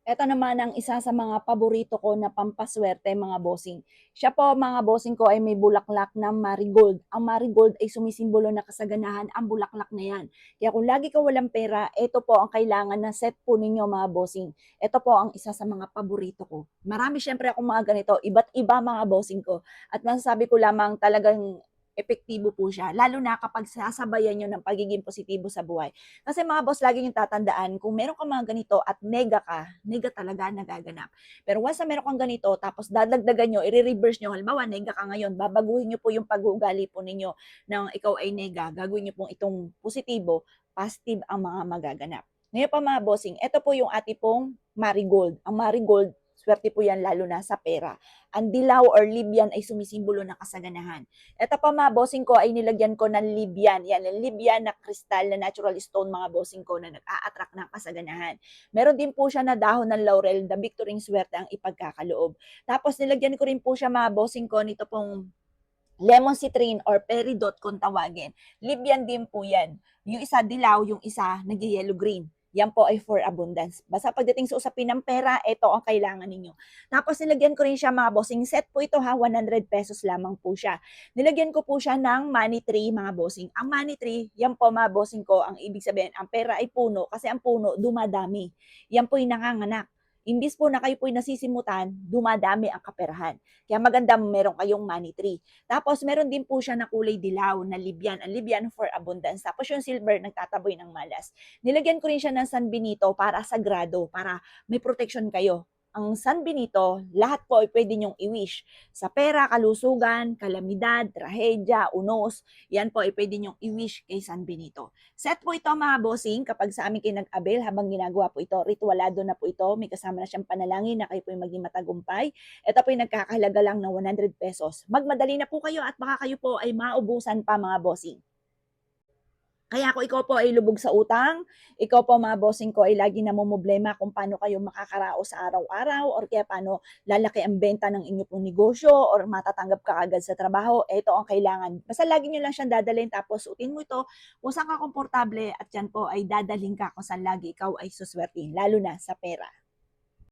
Eto naman ang isa sa mga paborito ko na pampaswerte mga bossing. Siya po mga bossing ko ay may bulaklak na marigold. Ang marigold ay sumisimbolo na kasaganahan ang bulaklak na yan. Kaya kung lagi ka walang pera, ito po ang kailangan na set po ninyo mga bossing. Ito po ang isa sa mga paborito ko. Marami syempre akong mga ganito, iba't iba mga bossing ko. At masasabi ko lamang talagang epektibo po siya, lalo na kapag sasabayan nyo ng pagiging positibo sa buhay. Kasi mga boss, lagi yung tatandaan, kung meron ka mga ganito at nega ka, nega talaga nagaganap. Pero once na meron kang ganito, tapos dadagdagan nyo, i-reverse nyo, halimbawa, nega ka ngayon, babaguhin nyo po yung pag-uugali po ninyo ng ikaw ay nega, gagawin nyo pong itong positibo, positive ang mga magaganap. Ngayon pa mga bossing, ito po yung ati pong marigold. Ang marigold, swerte po yan lalo na sa pera. Ang dilaw or libyan ay sumisimbolo ng kasaganahan. Ito pa mga bossing ko ay nilagyan ko ng Libyan. Yan, ang Libyan na kristal na natural stone mga bossing ko na nag-a-attract ng kasaganahan. Meron din po siya na dahon ng laurel, the victory swerte ang ipagkakaloob. Tapos nilagyan ko rin po siya mga bossing ko nito pong lemon citrine or peridot kung tawagin. Libyan din po yan. Yung isa dilaw, yung isa nag-yellow green. Yan po ay for abundance. Basta pagdating sa usapin ng pera, ito ang kailangan ninyo. Tapos nilagyan ko rin siya mga bossing. Set po ito ha, 100 pesos lamang po siya. Nilagyan ko po siya ng money tree mga bossing. Ang money tree, yan po mga bossing ko, ang ibig sabihin, ang pera ay puno kasi ang puno dumadami. Yan po yung nanganganak. Imbis po na kayo po'y nasisimutan, dumadami ang kaperahan. Kaya maganda meron kayong money tree. Tapos meron din po siya na kulay dilaw na Libyan. Ang Libyan for abundance. Tapos yung silver nagtataboy ng malas. Nilagyan ko rin siya ng San Benito para sagrado, para may protection kayo. Ang San Benito, lahat po ay pwede nyong i-wish. Sa pera, kalusugan, kalamidad, trahedya, unos, yan po ay pwede nyong i-wish kay San Benito. Set po ito mga bossing kapag sa amin kayo nag-avail habang ginagawa po ito. Ritualado na po ito. May kasama na siyang panalangin na kayo po yung maging matagumpay. Ito po yung nagkakahalaga lang ng 100 pesos. Magmadali na po kayo at baka kayo po ay maubusan pa mga bossing. Kaya kung ikaw po ay lubog sa utang, ikaw po mga bossing ko ay lagi namomroblema kung paano kayo makakaraos sa araw-araw or kaya paano lalaki ang benta ng inyo pong negosyo or matatanggap ka agad sa trabaho, ito ang kailangan. Basta lagi nyo lang siyang dadalhin tapos suotin mo ito kung saan ka komportable at yan po ay dadalhin ka kung saan lagi ikaw ay suswertihin, lalo na sa pera.